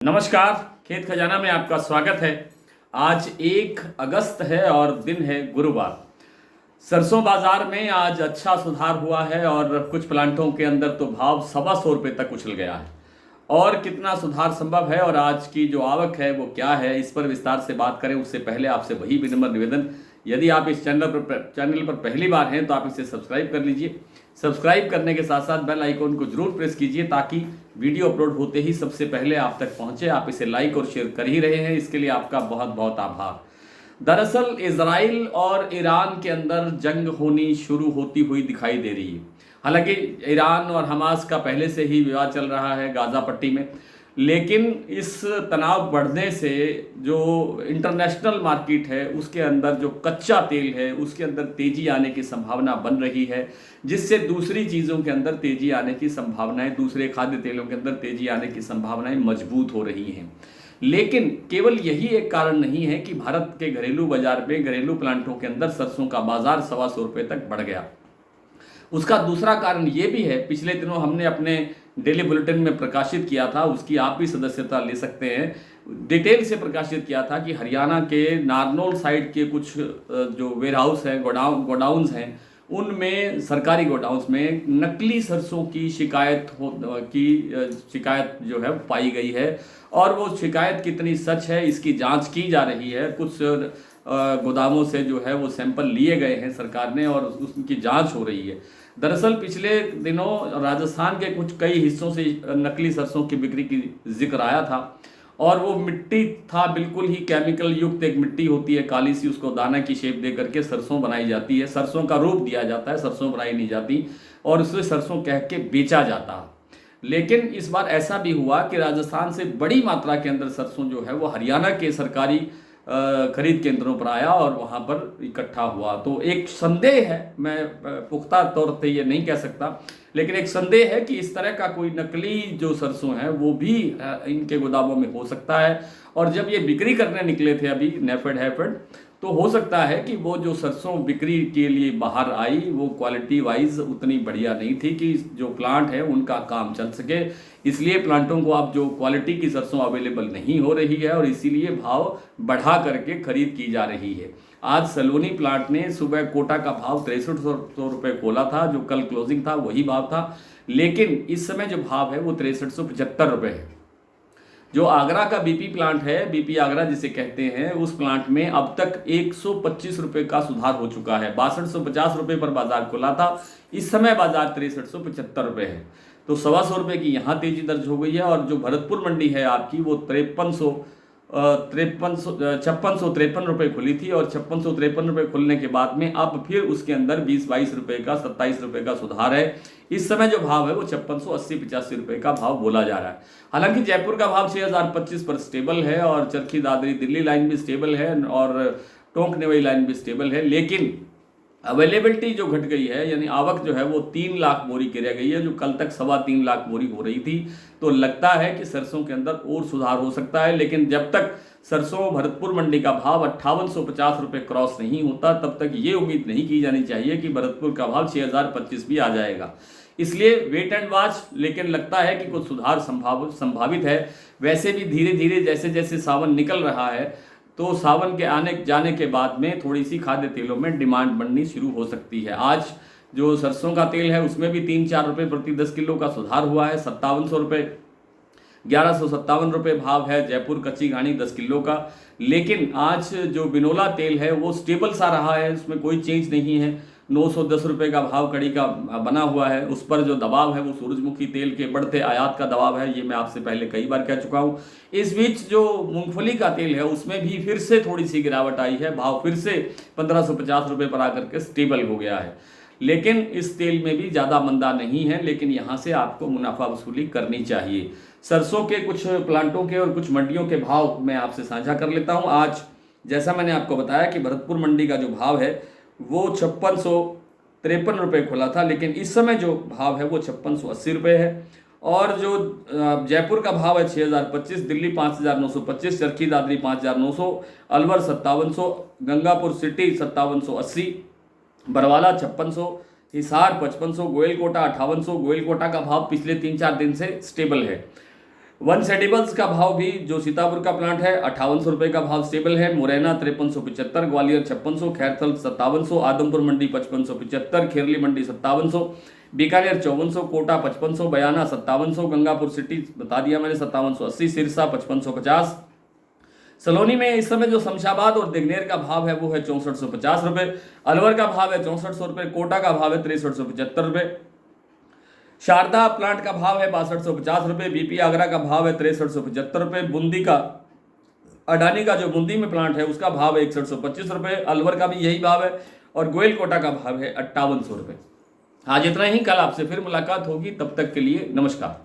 नमस्कार। खेत खजाना में आपका स्वागत है। आज 1 अगस्त है और दिन है गुरुवार। सरसों बाजार में आज अच्छा सुधार हुआ है और कुछ प्लांटों के अंदर तो भाव 125 रुपये तक उछल गया है। और कितना सुधार संभव है और आज की जो आवक है वो क्या है, इस पर विस्तार से बात करें उससे पहले आपसे वही विनम्र निवेदन, यदि आप इस चैनल पर पहली बार हैं तो आप इसे सब्सक्राइब कर लीजिए। सब्सक्राइब करने के साथ साथ बेल आइकॉन को जरूर प्रेस कीजिए ताकि वीडियो अपलोड होते ही सबसे पहले आप तक पहुंचे। आप इसे लाइक और शेयर कर ही रहे हैं, इसके लिए आपका बहुत बहुत आभार। दरअसल इजराइल और ईरान के अंदर जंग होनी शुरू होती हुई दिखाई दे रही है। हालांकि ईरान और हमास का पहले से ही विवाद चल रहा है गाज़ा पट्टी में, लेकिन इस तनाव बढ़ने से जो इंटरनेशनल मार्केट है उसके अंदर जो कच्चा तेल है उसके अंदर तेज़ी आने की संभावना बन रही है, जिससे दूसरी चीज़ों के अंदर तेज़ी आने की संभावनाएं, दूसरे खाद्य तेलों के अंदर तेज़ी आने की संभावनाएं मजबूत हो रही हैं। लेकिन केवल यही एक कारण नहीं है कि भारत के घरेलू बाजार में घरेलू प्लांटों के अंदर सरसों का बाजार 125 रुपये तक बढ़ गया। उसका दूसरा कारण ये भी है, पिछले दिनों हमने अपने डेली बुलेटिन में प्रकाशित किया था, उसकी आप भी सदस्यता ले सकते हैं। डिटेल से प्रकाशित किया था कि हरियाणा के नारनौल साइड के कुछ जो वेयर हाउस हैं, गोडाउन्स हैं, उनमें सरकारी गोडाउन्स में नकली सरसों की शिकायत जो है पाई गई है। और वो शिकायत कितनी सच है इसकी जांच की जा रही है। कुछ गोदामों से जो है वो सैंपल लिए गए हैं सरकार ने और उसकी जांच हो रही है। दरअसल पिछले दिनों राजस्थान के कुछ कई हिस्सों से नकली सरसों की बिक्री की जिक्र आया था और वो मिट्टी था, बिल्कुल ही केमिकल युक्त एक मिट्टी होती है काली सी, उसको दाना की शेप दे करके सरसों बनाई जाती है, सरसों का रूप दिया जाता है, सरसों बनाई नहीं जाती और उसे सरसों कह के बेचा जाता है। लेकिन इस बार ऐसा भी हुआ कि राजस्थान से बड़ी मात्रा के अंदर सरसों जो है वो हरियाणा के सरकारी खरीद केंद्रों पर आया और वहां पर इकट्ठा हुआ। तो एक संदेह है, मैं पुख्ता तौर पे ये नहीं कह सकता, लेकिन एक संदेह है कि इस तरह का कोई नकली जो सरसों है वो भी इनके गोदामों में हो सकता है। और जब ये बिक्री करने निकले थे अभी हैफेड, तो हो सकता है कि वो जो सरसों बिक्री के लिए बाहर आई वो क्वालिटी वाइज उतनी बढ़िया नहीं थी कि जो प्लांट है उनका काम चल सके। इसलिए प्लांटों को अब जो क्वालिटी की सरसों अवेलेबल नहीं हो रही है और इसीलिए भाव बढ़ा करके खरीद की जा रही है। आज सलोनी प्लांट ने सुबह कोटा का भाव 6300 रुपये खोला था, जो कल क्लोजिंग था वही भाव था, लेकिन इस समय जो भाव है वो 6375 रुपये है। जो आगरा का बीपी प्लांट है, बीपी आगरा जिसे कहते हैं, उस प्लांट में अब तक 125 रुपये का सुधार हो चुका है। 6250 रुपये पर बाजार खुला था, इस समय बाजार 6375 रुपये है। तो 125 रुपये की यहाँ तेजी दर्ज हो गई है। और जो भरतपुर मंडी है आपकी वो 5653 रुपये खुली थी और 5653 रुपये खुलने के बाद में अब फिर उसके अंदर 20-22 रुपये का 27 रुपये का सुधार है। इस समय जो भाव है वो 5680-85 रुपये का भाव बोला जा रहा है। हालांकि जयपुर का भाव 6025 पर स्टेबल है और चरखी दादरी दिल्ली लाइन भी स्टेबल है और टोंक नेवई लाइन भी स्टेबल है, लेकिन अवेलेबिलिटी जो घट गई है, यानी आवक जो है वो 3 लाख बोरी की रह गई है, जो कल तक 3.25 लाख बोरी हो रही थी। तो लगता है कि सरसों के अंदर और सुधार हो सकता है, लेकिन जब तक सरसों भरतपुर मंडी का भाव 5850 रुपये क्रॉस नहीं होता तब तक ये उम्मीद नहीं की जानी चाहिए कि भरतपुर का भाव 6025 भी आ जाएगा। इसलिए वेट एंड वॉच, लेकिन लगता है कि कुछ सुधार संभावित है। वैसे भी धीरे धीरे जैसे जैसे सावन निकल रहा है तो सावन के आने जाने के बाद में थोड़ी सी खाद्य तेलों में डिमांड बढ़नी शुरू हो सकती है। आज जो सरसों का तेल है उसमें भी 3-4 रुपये प्रति 10 किलो का सुधार हुआ है। 5700 रुपये, 1157 रुपये भाव है जयपुर कच्ची घानी 10 किलो का। लेकिन आज जो बिनोला तेल है वो स्टेबल सा रहा है, उसमें कोई चेंज नहीं है। 910 रुपये का भाव कड़ी का बना हुआ है। उस पर जो दबाव है वो सूरजमुखी तेल के बढ़ते आयात का दबाव है, ये मैं आपसे पहले कई बार कह चुका हूँ। इस बीच जो मूंगफली का तेल है उसमें भी फिर से थोड़ी सी गिरावट आई है, भाव फिर से 1550 रुपये पर आकर के स्टेबल हो गया है। लेकिन इस तेल में भी ज़्यादा मंदा नहीं है, लेकिन यहाँ से आपको मुनाफा वसूली करनी चाहिए। सरसों के कुछ प्लांटों के और कुछ मंडियों के भाव मैं आपसे साझा कर लेता हूँ। आज जैसा मैंने आपको बताया कि भरतपुर मंडी का जो भाव है वो 5653 रुपये खुला था, लेकिन इस समय जो भाव है वो 5680 रुपये है। और जो जयपुर का भाव है 6025, दिल्ली 5925, चरखी दादरी 5900, अलवर 5700, गंगापुर सिटी 5780, बरवाला 5600, हिसार 5500, गोयलकोटा 5800। गोयलकोटा का भाव पिछले 3-4 दिन से स्टेबल है। वन एडिबल्स का भाव भी जो सीतापुर का प्लांट है 5800 रुपये का भाव स्टेबल है। मुरैना 5375, ग्वालियर 5600, खैरथल 5700, आदमपुर मंडी 5575, खिरली मंडी 5700, बीकानेर 5400, कोटा 5500, बयाना 5700, गंगापुर सिटी बता दिया मैंने 5780, सिरसा 5550। सलोनी में इस समय जो शमशाबाद और दिग्नेर का भाव है वो है 6450 रुपये, अलवर का भाव है 6400 रुपये, कोटा का भाव है 6375 रुपये, शारदा प्लांट का भाव है 6250 रुपये, बीपी आगरा का भाव है 6375 रुपये, बूंदी का अडानी का जो बूंदी में प्लांट है उसका भाव है 6125 रुपये, अलवर का भी यही भाव है और गोयल कोटा का भाव है 5800 रुपये। आज इतना ही, कल आपसे फिर मुलाकात होगी, तब तक के लिए नमस्कार।